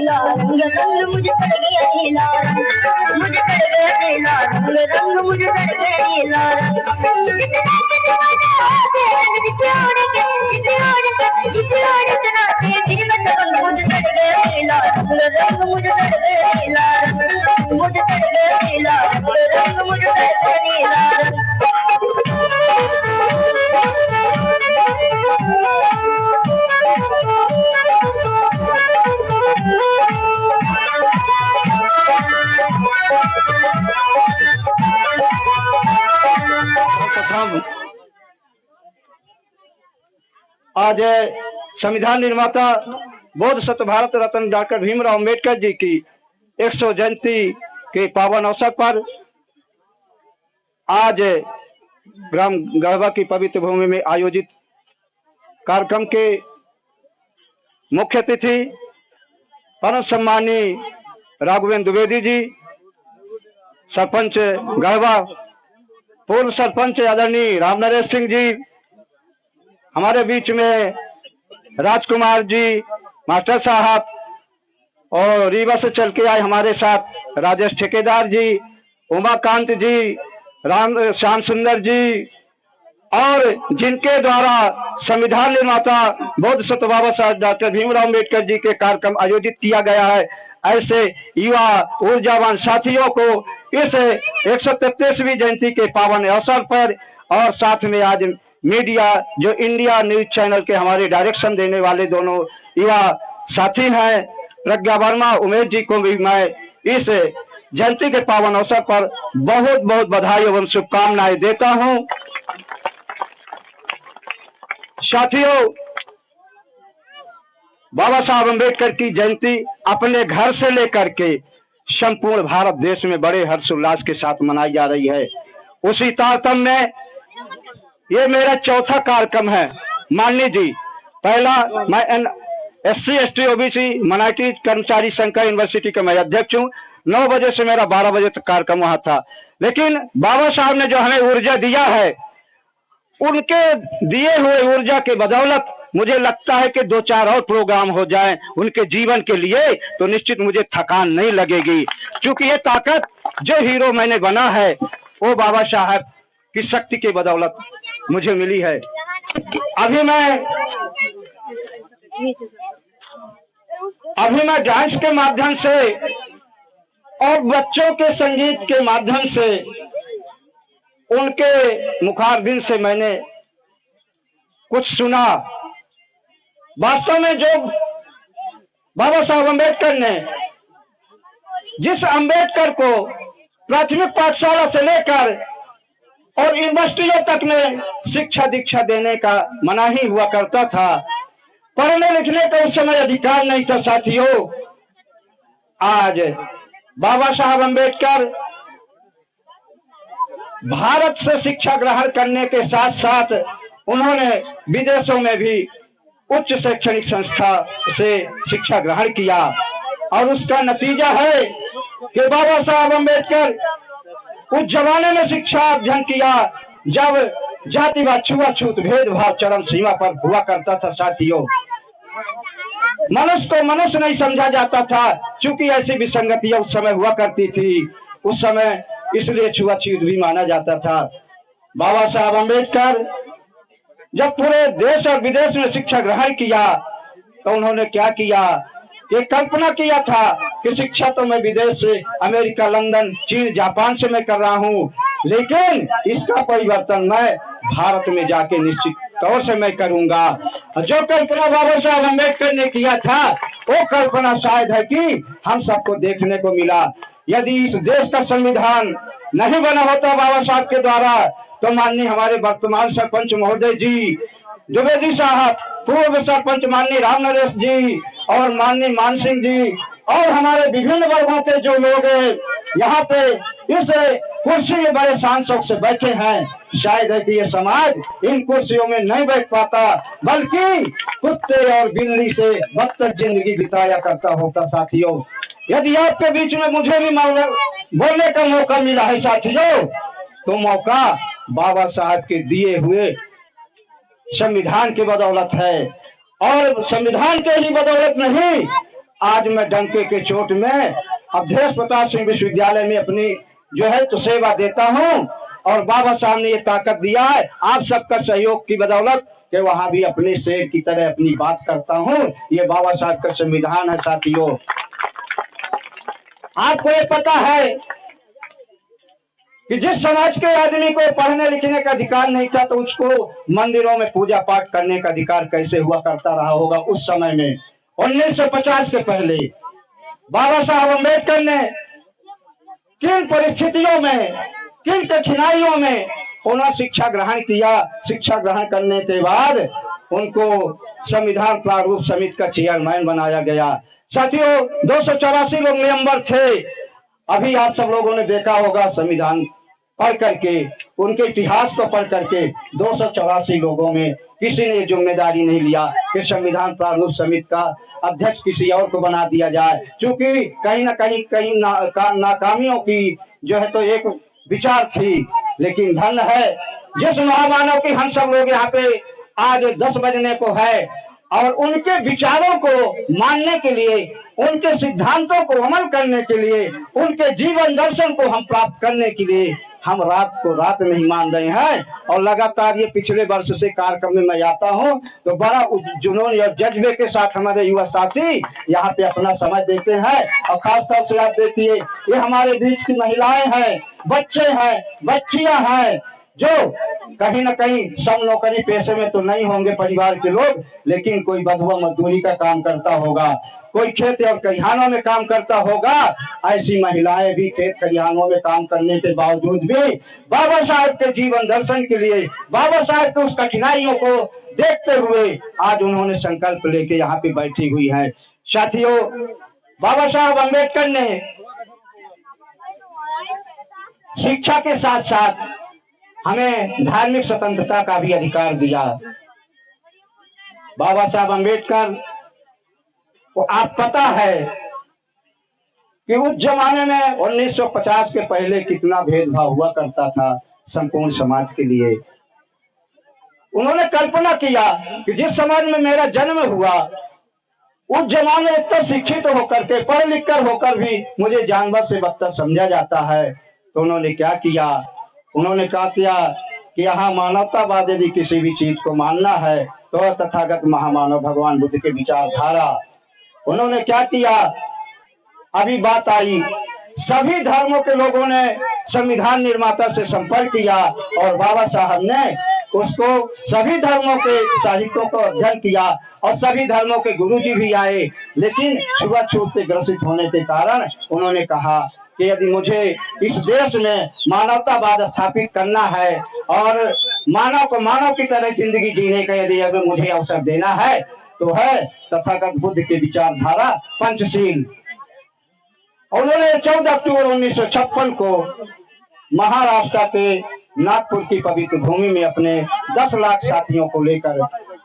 नीला रंग रंग मुझे चढ़ गया नीला रंग मुझे चढ़ गया नीला रंग रंग मुझे चढ़ गया नीला रंग जिसे ओढ़ के नाचे फिर मैं तबंग मुझे चढ़ गया नीला रंग रंग मुझे चढ़ गया नीला रंग मुझे चढ़ गया नीला रंग रंग मुझे चढ़ गया नीला रंग। आज संविधान निर्माता बोधिसत्व भारत रत्न डॉक्टर भीमराव अम्बेडकर जी की 100 जयंती के पावन अवसर पर आज ग्राम गढ़वा की पवित्र भूमि में आयोजित कार्यक्रम के मुख्य अतिथि परम सम्मानीय राघवेंद्र द्विवेदी जी, सरपंच गढ़वा, पूर्व सरपंच आदरणीय राम नरेश सिंह जी, हमारे बीच में राजकुमार जी, मास्टर साहब, और रीवा से चल के आए हमारे साथ राजेश ठेकेदार जी, उमाकांत जी, राम श्याम सुंदर जी, और जिनके द्वारा संविधान निर्माता बोधिसत्व बाबा साहब डॉक्टर भीमराव अम्बेडकर जी के कार्यक्रम आयोजित किया गया है। ऐसे युवा ऊर्जावान साथियों को इस 133वीं जयंती के पावन अवसर पर, और साथ में आज मीडिया जो इंडिया न्यूज चैनल के हमारे डायरेक्शन देने वाले दोनों युवा साथी हैं, प्रज्ञा वर्मा, उमेश जी को भी मैं इस जयंती के पावन अवसर पर बहुत बहुत बधाई एवं शुभकामनाएं देता हूं। साथियों, बाबा साहब अम्बेडकर की जयंती अपने घर से लेकर के संपूर्ण भारत देश में बड़े हर्षोल्लास के साथ मनाई जा रही है। उसी तारतम्य में ये मेरा चौथा कार्यक्रम है। माननीय जी, पहला मैं SC ST OBC माइनॉरिटी कर्मचारी संघ का यूनिवर्सिटी का मैं अध्यक्ष हूँ। 9 बजे से मेरा 12 बजे तक कार्यक्रम वहां था, लेकिन बाबा साहब ने जो हमें ऊर्जा दिया है, उनके दिए हुए ऊर्जा के बदौलत मुझे लगता है कि 2-4 और प्रोग्राम हो जाएं उनके जीवन के लिए तो निश्चित मुझे थकान नहीं लगेगी, क्योंकि ये ताकत जो हीरो मैंने बना है वो बाबा साहब की शक्ति के बदौलत मुझे मिली है। अभी मैं डांस के माध्यम से और बच्चों के संगीत के माध्यम से उनके मुखारबिंद से मैंने कुछ सुना। वास्तव में जो बाबा साहब अम्बेडकर ने, जिस अम्बेडकर को प्राथमिक पाठशाला से लेकर और यूनिवर्सिटियों तक में शिक्षा दीक्षा देने का मनाही हुआ करता था, पढ़ने लिखने का उस समय अधिकार नहीं था। साथियों, आज बाबा साहब अम्बेडकर भारत से शिक्षा ग्रहण करने के साथ साथ उन्होंने विदेशों में भी उच्च शैक्षणिक संस्था से शिक्षा ग्रहण किया, और उसका नतीजा है कि बाबा साहब अम्बेडकर उस जमाने में शिक्षा अध्ययन किया जब जातिवाद, छुआछूत, भेदभाव चरम सीमा पर हुआ करता था। साथियों, मनुष्य को मनुष्य नहीं समझा जाता था, क्योंकि ऐसी विसंगतियां उस समय हुआ करती थी उस समय, इसलिए छुआछूत भी माना जाता था। बाबा साहब अम्बेडकर जब पूरे देश और विदेश में शिक्षा ग्रहण किया तो उन्होंने क्या किया, एक कल्पना किया था कि शिक्षा तो मैं विदेश से, अमेरिका, लंदन, चीन, जापान से मैं कर रहा हूँ, लेकिन इसका परिवर्तन मैं भारत में जाके निश्चित तौर से मैं करूंगा। जो कल्पना बाबा साहब अम्बेडकर ने किया था वो कल्पना शायद है कि हम सबको देखने को मिला। यदि इस देश का संविधान नहीं बना होता बाबा साहब के द्वारा, तो माननीय हमारे वर्तमान सरपंच महोदय जी, द्विवेदी साहब, पूर्व सरपंच माननीय राम नरेश जी और माननीय मान सिंह जी, और हमारे विभिन्न वर्गों के जो लोग यहाँ पे इस कुर्सी में बड़े शान शौक से बैठे हैं, शायद है कि ये समाज इन कुर्सियों में नहीं बैठ पाता, बल्कि कुत्ते और बिल्ली से बदतर जिंदगी बिताया करता होता। साथियों, यदि आपके बीच में मुझे भी बोलने का मौका मिला है साथियों, तो मौका बाबा साहब के दिए हुए संविधान के बदौलत है, और संविधान के ही बदौलत नहीं, आज मैं डंके के चोट में अवधेश प्रताप सिंह विश्वविद्यालय में अपनी जो है तो सेवा देता हूँ। और बाबा साहब ने ये ताकत दिया है आप सबका सहयोग की बदौलत कि वहां भी अपने शेर की तरह अपनी बात करता हूँ। ये बाबा साहब का संविधान है साथियों। आपको ये पता है कि जिस समाज के आदमी को पढ़ने लिखने का अधिकार नहीं था तो उसको मंदिरों में पूजा पाठ करने का अधिकार कैसे हुआ करता रहा होगा उस समय में। 1950 के पहले बाबा साहब अम्बेडकर ने किन परिस्थितियों में, किन कठिनाइयों में उन्होंने शिक्षा ग्रहण किया। शिक्षा ग्रहण करने के बाद उनको संविधान प्रारूप समिति का चेयरमैन बनाया गया। साथियों 284 लोग मेंबर थे। अभी आप सब लोगों ने देखा होगा संविधान पढ़ करके, उनके इतिहास को पढ़ करके 284 लोगों में किसी ने जिम्मेदारी नहीं लिया कि संविधान प्रारूप समिति का अध्यक्ष किसी और को बना दिया जाए। क्योंकि कहीं ना कहीं नाकामियों की जो है तो एक विचार थी। लेकिन धन है जिस महामानव की हम सब लोग यहाँ पे आज 10 बजने को है और उनके विचारों को मानने के लिए, उनके सिद्धांतों को अमल करने के लिए, उनके जीवन दर्शन को हम प्राप्त करने के लिए हम रात को रात नहीं मान रहे हैं। और लगातार ये पिछले वर्ष से कार्यक्रम में मैं आता हूँ तो बड़ा जुनून और जज्बे के साथ हमारे युवा साथी यहाँ पे अपना समय देते हैं। और खासतौर से आप देखिए ये हमारे बीच की महिलाएं हैं, बच्चे हैं, बच्चियां हैं जो कहीं ना कहीं सब नौकरी पेशे में तो नहीं होंगे परिवार के लोग, लेकिन कोई बधुआ मजदूरी का काम करता होगा, कोई खेत और खलिहानों में काम करता होगा। ऐसी महिलाएं भी खेत खलिहानों में काम करने के बावजूद भी बाबा साहब के जीवन दर्शन के लिए, बाबा साहब के उस कठिनाइयों को देखते हुए आज उन्होंने संकल्प लेके यहाँ पे बैठी हुई है। साथियों बाबा साहब अम्बेडकर ने शिक्षा के साथ साथ हमें धार्मिक स्वतंत्रता का भी अधिकार दिया। बाबा साहब अम्बेडकर को आप पता है कि उस जमाने में 1950 के पहले कितना भेदभाव हुआ करता था संपूर्ण समाज के लिए। उन्होंने कल्पना किया कि जिस समाज में मेरा जन्म हुआ उस जमाने में इतना शिक्षित होकर के, पढ़ लिख कर होकर भी मुझे जानवर से बदतर समझा जाता है। तो उन्होंने क्या किया, उन्होंने कहा किया कि यहाँ मानवतावाद यदि किसी भी चीज को मानना है तो तथागत महामानव भगवान बुद्ध के विचारधारा। उन्होंने क्या किया, अभी बात आई सभी धर्मों के लोगों ने संविधान निर्माता से संपर्क किया और बाबा साहब ने उसको सभी धर्मों के साहित्यों को अध्ययन किया और सभी धर्मों के गुरुजी भी आए। लेकिन छुआछूत से ग्रसित होने के कारण उन्होंने कहा कि यदि मुझे इस देश में मानवतावाद स्थापित करना है और मानव को मानव की तरह जिंदगी जीने का यदि अगर मुझे अवसर देना है तो है तथागत बुद्ध की विचारधारा पंचशील। उन्होंने 14 अक्टूबर 1956 को महाराष्ट्र के नागपुर की पवित्र भूमि में अपने 10 लाख साथियों को लेकर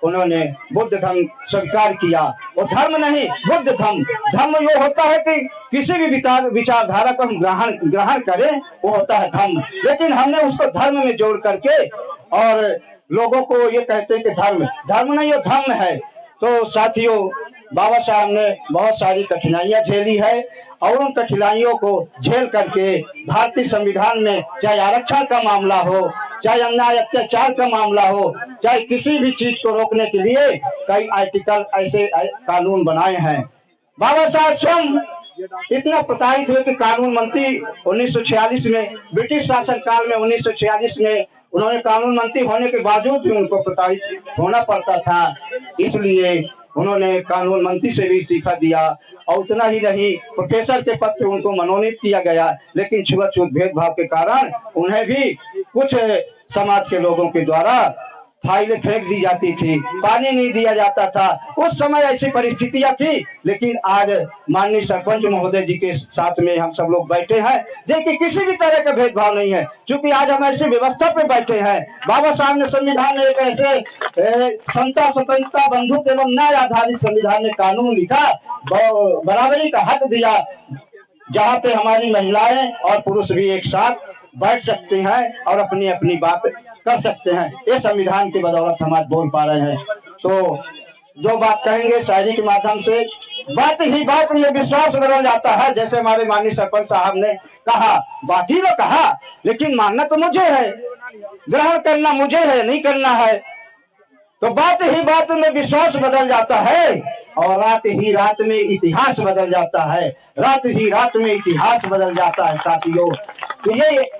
उन्होंने बुद्ध धर्म स्वीकार किया। वो धर्म नहीं, बुद्ध धर्म। धर्म ये होता है कि किसी भी विचारधारा को हम ग्रहण करें, वो होता है धर्म। लेकिन हमने उसको धर्म में जोड़ करके और लोगों को ये कहते हैं कि धर्म नहीं, ये धर्म है। तो साथियों बाबा साहब ने बहुत सारी कठिनाइयां झेली है और उन कठिनाइयों को झेल करके भारतीय संविधान में चाहे आरक्षण का मामला हो, चाहे अन्याय अत्याचार का मामला हो, चाहे किसी भी चीज को रोकने के लिए कई आर्टिकल ऐसे कानून बनाए हैं। बाबा साहब स्वयं इतना प्रताड़ित हुए कि कानून मंत्री 1946 में, ब्रिटिश शासन काल में 1946 में उन्होंने कानून मंत्री होने के बावजूद भी उनको प्रताड़ित होना पड़ता था। इसलिए उन्होंने कानून मंत्री से भी इस्तीफा दिया और उतना ही नहीं प्रोफेसर के पद पर उनको मनोनीत किया गया। लेकिन छुआछूत भेदभाव के कारण उन्हें भी कुछ समाज के लोगों के द्वारा फाइलें फेंक दी जाती थी, पानी नहीं दिया जाता था। उस समय ऐसी परिस्थितियां थी। लेकिन आज माननीय सरपंच महोदय जी के साथ में हम सब लोग बैठे हैं देखिए किसी भी तरह का भेदभाव नहीं है, क्योंकि आज हम ऐसी व्यवस्था पे बैठे हैं। बाबा साहब ने संविधान में एक ऐसे समता स्वतंत्रता बंधुत्व एवं न्याय आधारित संविधान में कानून लिखा, बराबरी का हक दिया, जहाँ पे हमारी महिलाएं और पुरुष भी एक साथ बैठ सकते हैं और अपनी अपनी बात कर सकते हैं। ये संविधान की बदौलत हम आज बोल पा रहे हैं। तो जो बात कहेंगे शायरी के माध्यम से बात ही बात में विश्वास बदल जाता है। जैसे हमारे माननीय सरपंच साहब ने कहा, बात ही वो कहा, लेकिन मानना तो मुझे है, ग्रहण करना मुझे है, नहीं करना है। तो बात ही बात में विश्वास बदल जाता है और रात ही रात में इतिहास बदल जाता है। रात ही रात में इतिहास बदल जाता है साथियों। तो ये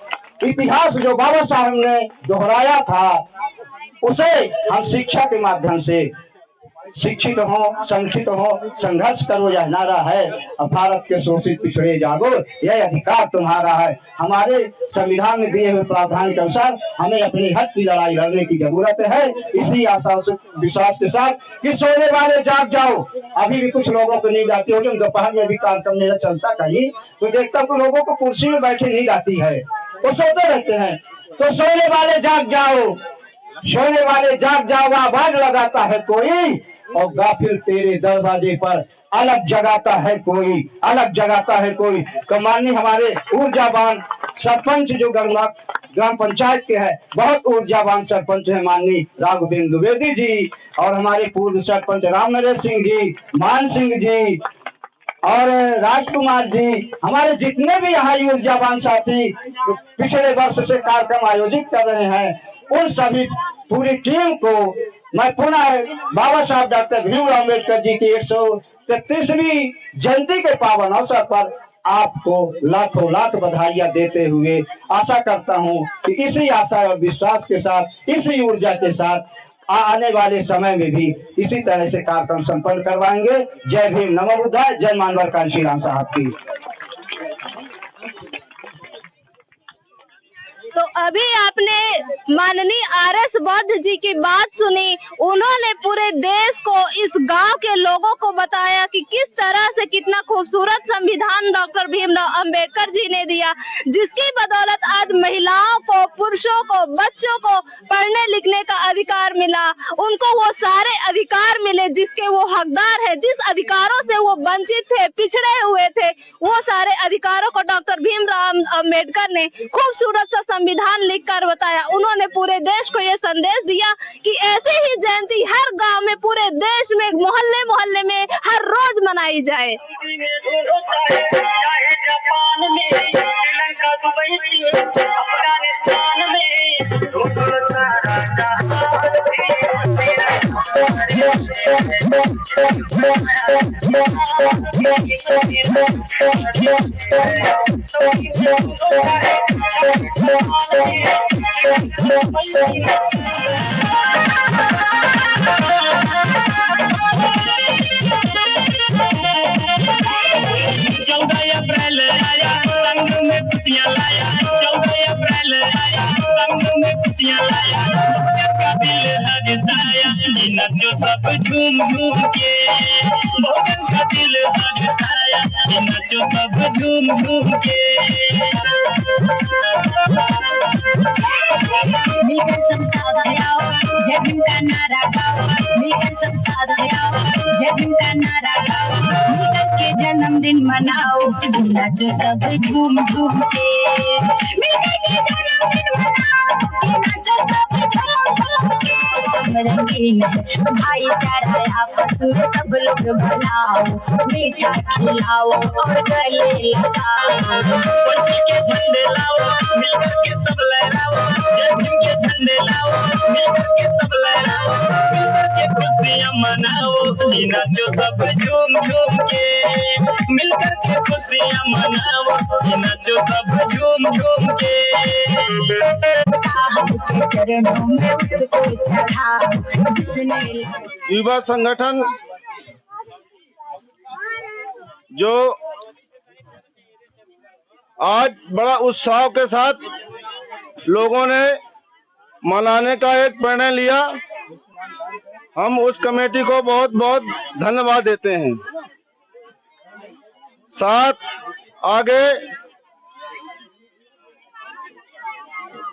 इतिहास जो बाबा साहब ने दोहराया था, उसे हम शिक्षा के माध्यम से शिक्षित हो, संगठित हो, संघर्ष करो, यह नारा है। अब भारत के शोषित पिछड़े जागो, यह अधिकार तुम्हारा है। हमारे संविधान में दिए हुए प्रावधान के अनुसार हमें अपने हक की लड़ाई लड़ने की जरूरत है। इसी आशा विश्वास के साथ कि सोने वाले जाग जाओ। अभी भी कुछ लोगों को नींद आती होगी, दोपहर में भी कार्यक्रम मेरा चलता कहीं तो देखता हूँ लोगों को कुर्सी में बैठे नींद आती है तो सोते रहते हैं। तो सोने वाले जाग जाओ, सोने वाले जाग जाओ, आवाज लगाता है कोई और गाफिल तेरे दरवाजे पर अलग जगाता है कोई, अलग जगाता है कोई। तो माननीय हमारे ऊर्जावान सरपंच जो ग्राम पंचायत के हैं, बहुत ऊर्जावान सरपंच है माननीय राघवेंद्र द्विवेदी जी, और हमारे पूर्व सरपंच राम नरेश सिंह जी, मान सिंह जी और राजकुमार जी, हमारे जितने भी यहाँ ऊर्जावान साथी पिछले वर्ष से कार्यक्रम आयोजित कर रहे हैं, उन सभी पूरी टीम को मैं पुनः बाबा साहब डॉक्टर भीमराव अम्बेडकर जी की 133वीं जयंती के पावन अवसर पर आपको लाखों लाख बधाइयां देते हुए आशा करता हूं कि इसी आशा और विश्वास के साथ, इसी ऊर्जा के साथ आने वाले समय में भी इसी तरह से कार्यक्रम संपन्न करवाएंगे। जय भीम, नमो बुद्धाय, जय मानवरकार श्री राम साहब की। तो अभी आपने माननीय आर.एस. बौद्ध जी की बात सुनी। उन्होंने पूरे देश को, इस गांव के लोगों को बताया कि किस तरह से कितना खूबसूरत संविधान डॉक्टर भीमराव अंबेडकर जी ने दिया, जिसकी बदौलत आज महिलाओं को, पुरुषों को, बच्चों को पढ़ने लिखने का अधिकार मिला। उनको वो सारे अधिकार मिले जिसके वो हकदार है, जिस अधिकारों से वो वंचित थे, पिछड़े हुए थे, वो सारे अधिकारों को डॉक्टर भीमराव अंबेडकर ने खूबसूरत सा संविधान लिखकर बताया। उन्होंने पूरे देश को ये संदेश दिया कि ऐसी ही जयंती हर गांव में, पूरे देश में, मोहल्ले मोहल्ले में हर रोज मनाई जाए। जापान में, श्रीलंका, दुबई, अफगानिस्तान में अप्रैल आया, संग में खुशियाँ लाया। 14 अप्रैल आया, संग में खुशियाँ लाया। भोजन का दिल हर्षाया, नचो सब झूम झूम के। भोजन का दिल हर्षाया, नचो सब झूम झूम के। मिलकर सब साथ आओ, जय भीम का नारा गाओ। मिलकर सब साथ आओ, जय भीम का नारा गाओ। मिलकर के जन्मदिन मनाओ, नाचो सब झूम झूम के। मिलकर के जन्मदिन मनाओ, नाचो सब झूम झूम के। सब रंगीन भाईचारा आपस में सब लोग बनाओ, मीठा खिलाओ और गले लगाओ। खुशी के झंडे लाओ, मिलकर के सब लहराओ। जय भीम के झंडे लाओ, मिलकर के सब लहराओ। मिलकर के खुशियाँ मनाओ, नाचो सब झूम झूम के। मिलकर के खुशियाँ मनाओ, नाचो सब झूम झूम के। साहब के चरणों में उसको चढ़ाओ, जिसने युवा संगठन जो आज बड़ा उत्साह के साथ लोगों ने मनाने का एक निर्णय लिया, हम उस कमेटी को बहुत बहुत धन्यवाद देते हैं। साथ आगे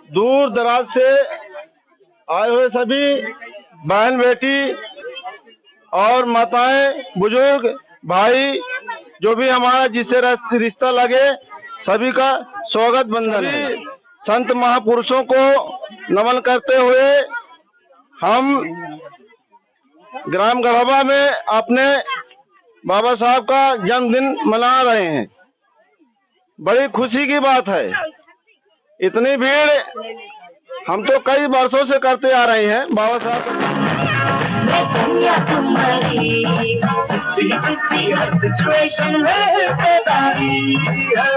दूर दराज से आए हुए सभी बहन बेटी और माताएं, बुजुर्ग भाई, जो भी हमारा जिससे रिश्ता लगे, सभी का स्वागत बंधन है। संत महापुरुषों को नमन करते हुए हम ग्राम गढ़वा में अपने बाबा साहब का जन्मदिन मना रहे हैं। बड़ी खुशी की बात है। इतनी भीड़ हम तो कई वर्षों से करते आ रहे हैं बाबा साहब। मैं कन्याकुमारी, हर सिचुएशन में हिस्सेदारी है।